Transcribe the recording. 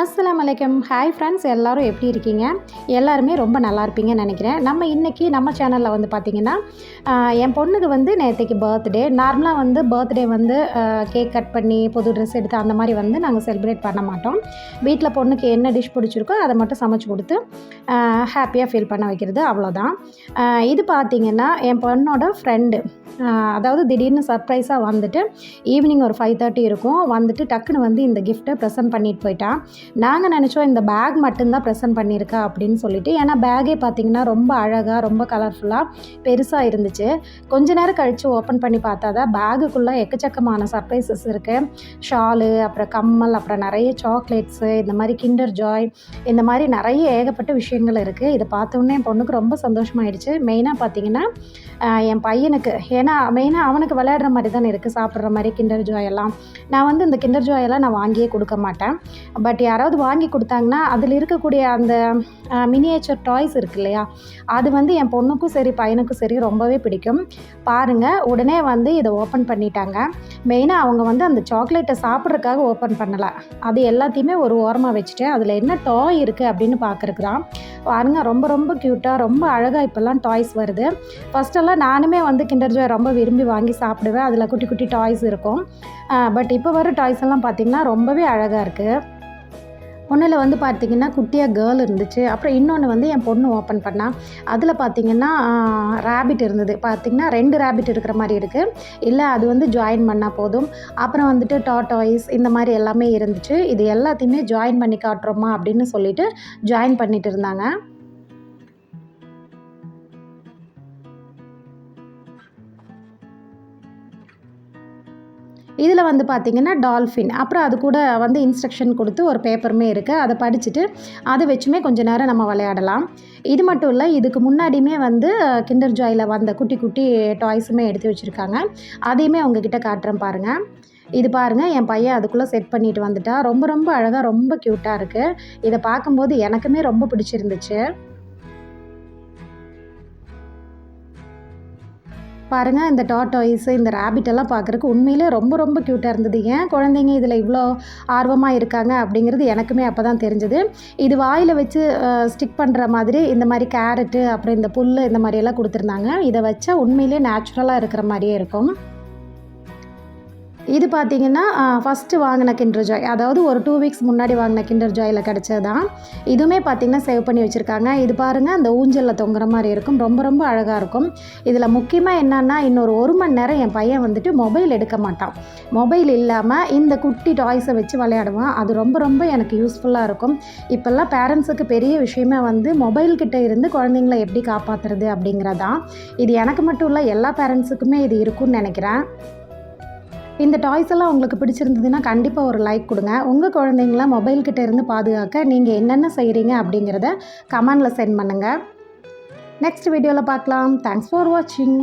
அஸ்ஸலாமு அலைக்கும். Hi friends, எல்லோரும் எப்படி இருக்கீங்க? எல்லாருமே ரொம்ப நல்லா இருப்பீங்கன்னு நினைக்கிறேன். நம்ம இன்றைக்கி நம்ம சேனலில் வந்து பார்த்திங்கன்னா, என் பொண்ணுக்கு வந்து நேற்றைக்கு பர்த்டே. நார்மலாக வந்து பர்த்டே வந்து கேக் கட் பண்ணி புது ட்ரெஸ் எடுத்து அந்த மாதிரி வந்து நாங்கள் செலிப்ரேட் பண்ண மாட்டோம். வீட்டில் பொண்ணுக்கு என்ன டிஷ் பிடிச்சிருக்கோ அதை மட்டும் சமைச்சு கொடுத்து ஹாப்பியாக ஃபீல் பண்ண வைக்கிறது, அவ்வளோதான். இது பார்த்திங்கன்னா என் பொண்ணோட ஃப்ரெண்டு, அதாவது திடீர்னு சர்ப்ரைஸாக வந்துட்டு ஈவினிங் ஒரு 5:30 இருக்கும். வந்துட்டு டக்குன்னு வந்து இந்த கிஃப்ட்டை ப்ரெசென்ட் பண்ணிட்டு போயிட்டான். நாங்கள் நினச்சோம் இந்த பேக் மட்டும்தான் ப்ரெசென்ட் பண்ணியிருக்கா அப்படின்னு சொல்லிட்டு. ஏன்னா பேக்கே பார்த்திங்கன்னா ரொம்ப அழகாக, ரொம்ப கலர்ஃபுல்லாக பெருசாக இருந்துச்சு. கொஞ்ச நேரம் கழித்து ஓப்பன் பண்ணி பார்த்தா தான் பேகுக்குள்ளே எக்கச்சக்கமான சர்ப்ரைசஸ் இருக்குது. ஷாலு, அப்புறம் கம்மல், அப்புறம் நிறைய சாக்லேட்ஸு, இந்த மாதிரி கிண்டர் ஜாய், இந்த மாதிரி நிறைய ஏகப்பட்ட விஷயங்கள் இருக்குது. இதை பார்த்தோன்னே என் பொண்ணுக்கு ரொம்ப சந்தோஷமாயிடுச்சு. மெயினாக பார்த்திங்கன்னா என் பையனுக்கு, ஏன்னா மெயினாக அவனுக்கு விளையாடுற மாதிரி தானே இருக்குது, சாப்பிட்ற மாதிரி கிண்டர் ஜாய் எல்லாம். நான் வந்து இந்த கிண்டர் ஜாய் எல்லாம் நான் வாங்கியே கொடுக்க மாட்டேன். பட் யாராவது வாங்கி கொடுத்தாங்கன்னா அதில் இருக்கக்கூடிய அந்த மினியேச்சர் டாய்ஸ் இருக்கு இல்லையா, அது வந்து என் பொண்ணுக்கும் சரி பையனுக்கும் சரி ரொம்பவே பிடிக்கும். பாருங்கள், உடனே வந்து இதை ஓப்பன் பண்ணிட்டாங்க. மெயினாக அவங்க வந்து அந்த சாக்லேட்டை சாப்பிட்றதுக்காக ஓப்பன் பண்ணலை, அது எல்லாத்தையுமே ஒரு ஓரமாக வச்சுட்டு அதில் என்ன டாய் இருக்குது அப்படின்னு பார்க்குறக்கு தான். பாருங்கள், ரொம்ப ரொம்ப க்யூட்டாக, ரொம்ப அழகாக இப்போல்லாம் டாய்ஸ் வருது. ஃபஸ்ட்டெல்லாம் நானுமே வந்து கிண்டர் ஜாய் ரொம்ப விரும்பி வாங்கி சாப்பிடுவேன். அதில் குட்டி குட்டி டாய்ஸ் இருக்கும். பட் இப்போ வர டாய்ஸ் எல்லாம் பார்த்திங்கன்னா ரொம்பவே அழகாக இருக்குது. ஒன்றில் வந்து பார்த்திங்கன்னா குட்டியாக கேர்ள் இருந்துச்சு. அப்புறம் இன்னொன்று வந்து என் பொண்ணு ஓப்பன் பண்ணால், அதில் பார்த்திங்கன்னா ரேபிட் இருந்தது. பார்த்திங்கன்னா 2 ரேபிட் இருக்கிற மாதிரி இருக்குது. இல்லை, அது வந்து ஜாயின் பண்ணால் போதும். அப்புறம் வந்துட்டு டாய்ஸ் இந்த மாதிரி எல்லாமே இருந்துச்சு. இது எல்லாத்தையுமே ஜாயின் பண்ணி காட்டுறோமா அப்படின்னு சொல்லிட்டு ஜாயின் பண்ணிட்டு இருந்தாங்க. இதில் வந்து பார்த்திங்கன்னா டால்ஃபின், அப்புறம் அது கூட வந்து இன்ஸ்ட்ரக்ஷன் கொடுத்து ஒரு பேப்பருமே இருக்குது. அதை படிச்சுட்டு அதை வச்சுமே கொஞ்சம் நேரம் நம்ம விளையாடலாம். இது மட்டும் இல்லை, இதுக்கு முன்னாடியுமே வந்து கிண்டர் ஜாயில் வந்த குட்டி குட்டி டாய்ஸுமே எடுத்து வச்சுருக்காங்க. அதையுமே உங்ககிட்ட காட்டுறேன் பாருங்கள். இது பாருங்கள், என் பையன் அதுக்குள்ளே செட் பண்ணிட்டு வந்துட்டா. ரொம்ப ரொம்ப அழகாக, ரொம்ப க்யூட்டாக இருக்குது. இதை பார்க்கும்போது எனக்குமே ரொம்ப பிடிச்சிருந்துச்சு. பாருங்கள், இந்த டாய்ஸு, இந்த ரேபிட்டெல்லாம் பார்க்குறக்கு உண்மையிலே ரொம்ப ரொம்ப க்யூட்டாக இருந்தது. ஏன் குழந்தைங்க இதில் இவ்வளோ ஆர்வமாக இருக்காங்க அப்படிங்கிறது எனக்குமே அப்போ தான் தெரிஞ்சுது. இது வாயில் வச்சு ஸ்டிக் பண்ணுற மாதிரி இந்த மாதிரி கேரட்டு, அப்புறம் இந்த புல், இந்த மாதிரியெல்லாம் கொடுத்துருந்தாங்க. இதை வச்சா உண்மையிலே நேச்சுரலாக இருக்கிற மாதிரியே இருக்கும். இது பார்த்திங்கன்னா ஃபஸ்ட்டு வாங்கின கிண்டர் ஜாய், அதாவது ஒரு 2 வீக்ஸ் முன்னாடி வாங்கின கிண்டர் ஜாயில் கிடச்சது தான். இதுவுமே பார்த்திங்கன்னா சேவ் பண்ணி வச்சுருக்காங்க. இது பாருங்கள், அந்த ஊஞ்சலில் தொங்குற மாதிரி இருக்கும். ரொம்ப ரொம்ப அழகாக இருக்கும். இதில் முக்கியமாக என்னென்னா, இன்னொரு 1 மணி நேரம் என் பையன் வந்துட்டு மொபைல் எடுக்க மாட்டான். மொபைல் இல்லாமல் இந்த குட்டி டாய்ஸை வச்சு விளையாடுவான். அது ரொம்ப ரொம்ப எனக்கு யூஸ்ஃபுல்லாக இருக்கும். இப்போல்லாம் பேரண்ட்ஸுக்கு பெரிய விஷயமே வந்து மொபைல்கிட்ட இருந்து குழந்தைங்கள எப்படி காப்பாற்றுறது அப்படிங்கிறதான். இது எனக்கு மட்டும் இல்லை, எல்லா பேரண்ட்ஸுக்குமே இது இருக்குன்னு நினைக்கிறேன். இந்த டாய்ஸ் எல்லாம் உங்களுக்கு பிடிச்சிருந்ததுன்னா கண்டிப்பாக ஒரு லைக் கொடுங்க. உங்கள் குழந்தைங்கள மொபைல்கிட்ட இருந்து பாதுகாக்க நீங்கள் என்னென்ன செய்கிறீங்க அப்படிங்கிறத கமெண்டில் சென்ட் பண்ணுங்கள். நெக்ஸ்ட் வீடியோவில் பார்க்கலாம். தேங்க்ஸ் ஃபார் வாட்சிங்.